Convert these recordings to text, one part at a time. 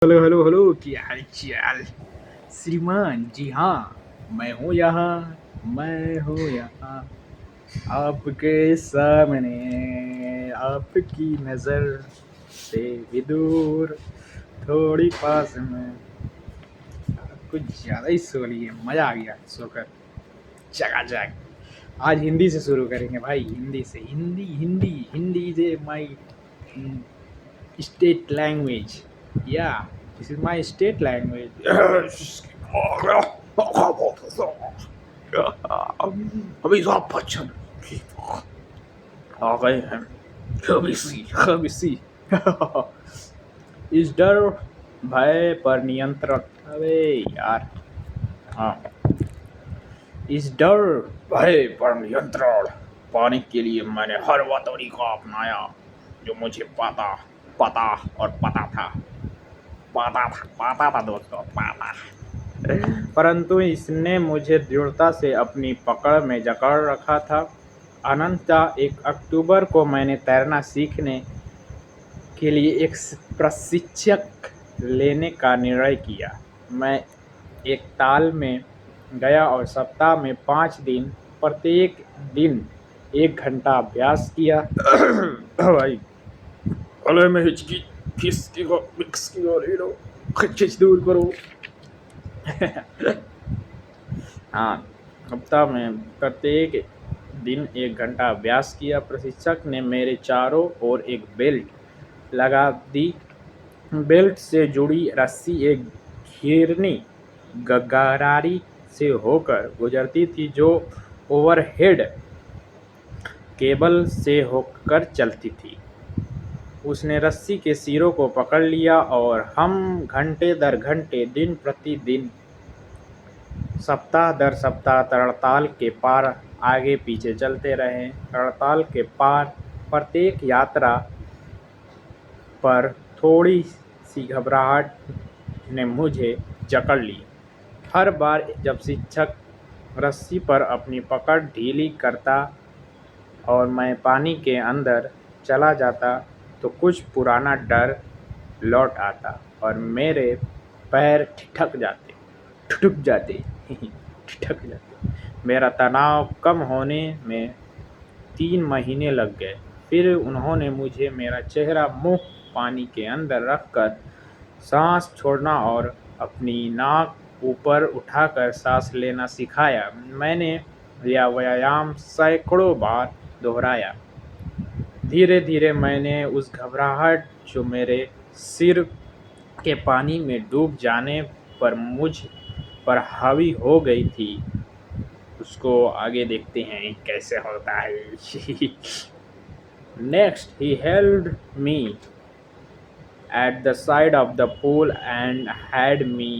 Hello hello hello, क्या हाल चाल श्रीमान जी। हाँ, मैं हूँ यहाँ आपके सामने, आपकी नज़र से भी दूर, थोड़ी पास में। कुछ ज़्यादा ही सो लिए, मज़ा आ गया सोकर चकाचक। आज हिंदी से शुरू करेंगे भाई, हिंदी से। Hindi Hindi Hindi is a my state language. Yeah, this is my state language. अभी सब बच्चन आ गए हैं। खबीसी इस डर भय पर नियंत्रण। अबे यार, हाँ, इस डर भय पर नियंत्रण पाने के लिए मैंने हर वह तरीका अपनाया जो मुझे पता पता और पता था दोस्तों, पता। परंतु इसने मुझे दृढ़ता से अपनी पकड़ में जकड़ रखा था। अनंततः 1 अक्टूबर को मैंने तैरना सीखने के लिए एक प्रशिक्षक लेने का निर्णय किया। मैं एक ताल में गया और सप्ताह में 5 दिन प्रत्येक दिन 1 घंटा अभ्यास किया। भाई, गले में हिचकी फिसकी को मिक्स की और खिच दूर करो। हाँ, हफ्ता में प्रत्येक दिन 1 घंटा अभ्यास किया। प्रशिक्षक ने मेरे चारों ओर एक बेल्ट लगा दी। बेल्ट से जुड़ी रस्सी एक घिरनी गरारी से होकर गुजरती थी जो ओवरहेड केबल से होकर चलती थी। उसने रस्सी के सिरों को पकड़ लिया और हम घंटे दर घंटे, दिन प्रतिदिन, सप्ताह दर सप्ताह तड़ताल के पार आगे पीछे चलते रहे। तड़ताल के पार प्रत्येक यात्रा पर थोड़ी सी घबराहट ने मुझे जकड़ ली। हर बार जब शिक्षक रस्सी पर अपनी पकड़ ढीली करता और मैं पानी के अंदर चला जाता तो कुछ पुराना डर लौट आता और मेरे पैर ठिठक जाते ठिठक जाते। मेरा तनाव कम होने में 3 महीने लग गए। फिर उन्होंने मुझे मेरा चेहरा मुंह पानी के अंदर रखकर सांस छोड़ना और अपनी नाक ऊपर उठाकर सांस लेना सिखाया। मैंने यह व्यायाम सैकड़ों बार दोहराया। धीरे धीरे मैंने उस घबराहट जो मेरे सिर के पानी में डूब जाने पर मुझ पर हावी हो गई थी, उसको आगे देखते हैं कैसे होता है। Next, he held me at the side of the pool and had me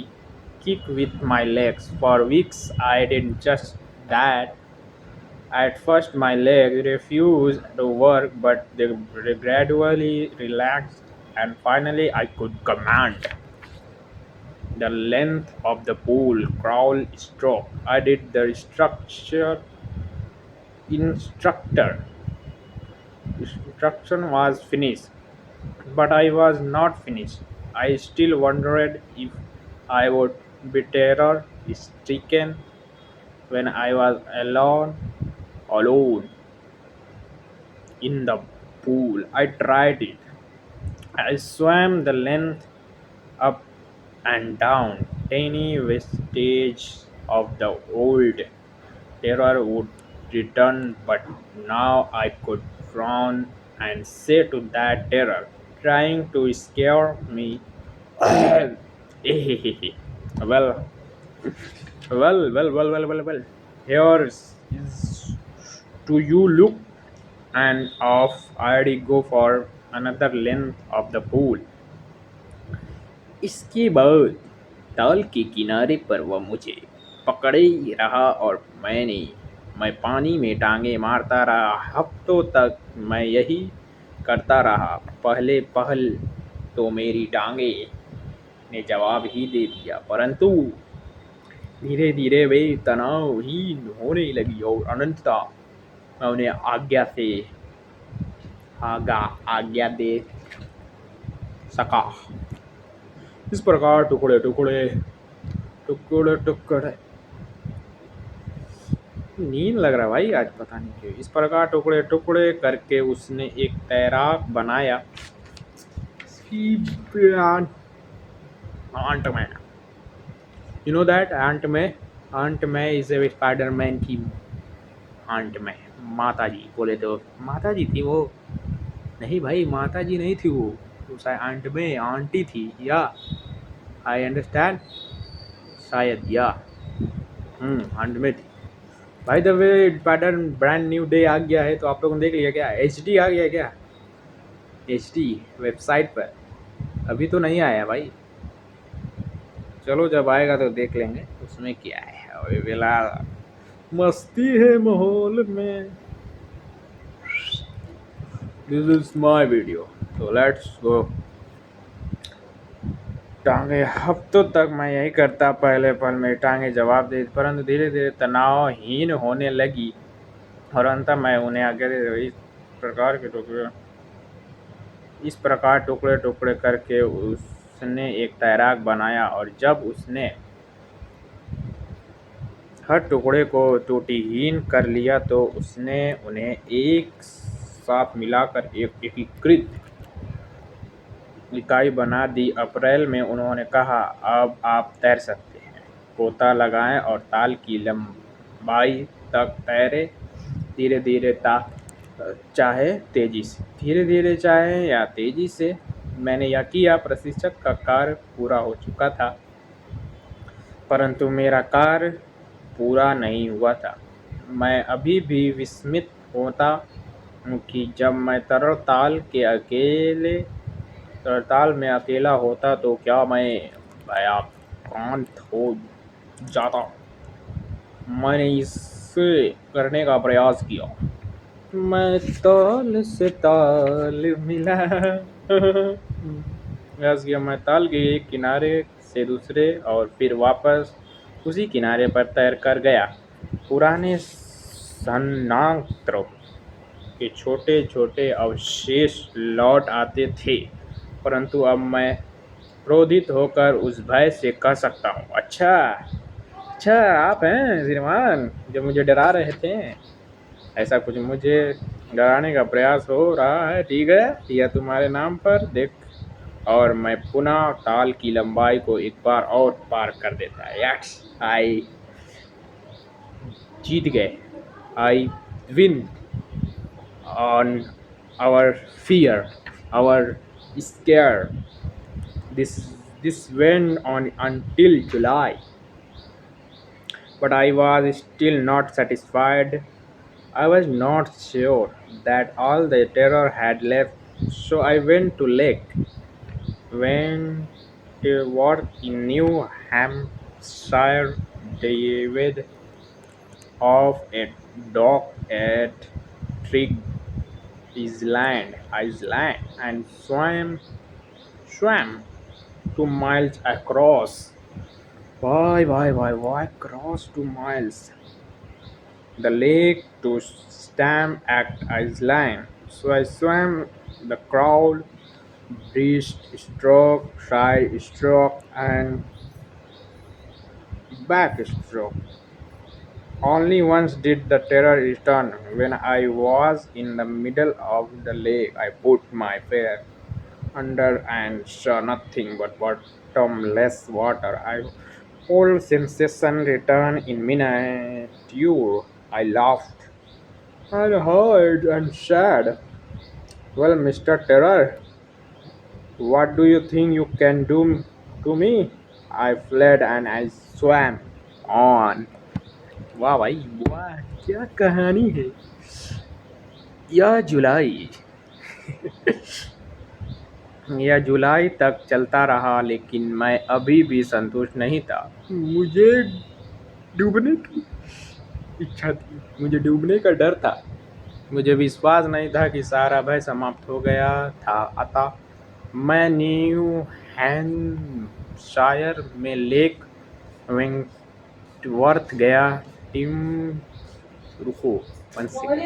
kick with my legs. For weeks, I did just that. At first, my legs refused to work, but they gradually relaxed, and finally, I could command the length of the pool, crawl, stroke. I did the instructor. Instruction was finished, but I was not finished. I still wondered if I would be terror stricken when I was alone in the pool. I tried it. I swam the length up and down. Tiny vestige of the old terror would return, but now I could frown and say to that terror, trying to scare me, well, well. Here is to you look and off. I already go for another length of the pool. इसके बाद ताल के किनारे पर वह मुझे पकड़े ही रहा और मैं पानी में टांगे मारता रहा। हफ्तों तक मैं यही करता रहा। पहल तो मेरी टांगे ने जवाब ही दे दिया, परंतु धीरे धीरे वे तनावहीन होने लगी और अनंतता मैं उन्हें आज्ञा दे सका। इस प्रकार टुकड़े टुकड़े टुकड़े टुकड़े नींद लग रहा भाई आज, पता नहीं क्यों। इस प्रकार टुकड़े टुकड़े करके उसने एक तैराक बनाया आंट में। यू नो दैट आंट में इज ए स्पाइडरमैन की आंट में माता जी बोले तो माता जी थी वो। नहीं भाई माता जी नहीं थी वो शायद आंट में आंटी थी या आई अंडरस्टैंड शायद या आंट में थी। By the way pattern brand new day आ गया है तो आप लोगों ने देख लिया क्या? HD आ गया क्या? HD वेबसाइट पर अभी तो नहीं आया भाई, चलो जब आएगा तो देख लेंगे उसमें क्या है। अभी फिलहाल मस्ती है माहौल में। दिस इज माय वीडियो तो लेट्स गो। टांगे हफ्तों तक मैं यही करता, पहले पल में टांगे जवाब दे, परंतु धीरे धीरे तनावहीन होने लगी और अंत मैं उन्हें आगे इस प्रकार टुकड़े टुकड़े करके उसने एक तैराक बनाया और जब उसने हर टुकड़े को त्रुटिहीन कर लिया तो उसने उन्हें एक साथ मिलाकर एक एकीकृत इकाई बना दी। अप्रैल में उन्होंने कहा, अब आप तैर सकते हैं। गोता लगाएं और ताल की लंबाई तक तैरें, धीरे धीरे चाहे तेजी से। मैंने यह किया। प्रशिक्षक का कार्य पूरा हो चुका था, परंतु मेरा कार्य पूरा नहीं हुआ था। मैं अभी भी विस्मित होता हूँ कि जब मैं तरताल में अकेला होता तो क्या मैं भयाक्रांत हो जाता। मैंने इसे करने का प्रयास किया। मैं ताल से ताल मिला प्रयास किया। मैं ताल के एक किनारे से दूसरे और फिर वापस उसी किनारे पर तैर कर गया। पुराने सन्नांत्र के छोटे छोटे अवशेष लौट आते थे, परंतु अब मैं क्रोधित होकर उस भय से कह सकता हूँ, अच्छा आप हैं श्रीमान जो मुझे डरा रहे थे। ऐसा कुछ मुझे डराने का प्रयास हो रहा है। ठीक है, यह तुम्हारे नाम पर देख। और मैं पुनः ताल की लंबाई को एक बार और पार कर देता है। यस, आई जीत गए। I win on our fear, our scare. This went on until July, but I was still not satisfied. I was not sure that all the terror had left, so I went to Lake Wentworth in New Hampshire, dived off a dock at Trig Island, and swam 2 miles across. Why cross 2 miles? The lake to Stam Act Island. So I swam the crowd, breaststroke, side stroke, and backstroke. Only once did the terror return. When I was in the middle of the lake, I put my feet under and saw nothing but bottomless water. I whole sensation returned in miniature. I laughed and heard and said, "Well, Mr. Terror, what do you think you can do to me?" I fled and I swam on. वाह भाई वाह, क्या कहानी है। यह जुलाई तक चलता रहा, लेकिन मैं अभी भी संतुष्ट नहीं था। मुझे डूबने की इच्छा थी, मुझे डूबने का डर था। मुझे विश्वास नहीं था कि सारा भय समाप्त हो गया था। अतः मैं न्यू हैम्पशायर में लेक वेंटवर्थ गया। टीम रुको 1 सेकंड।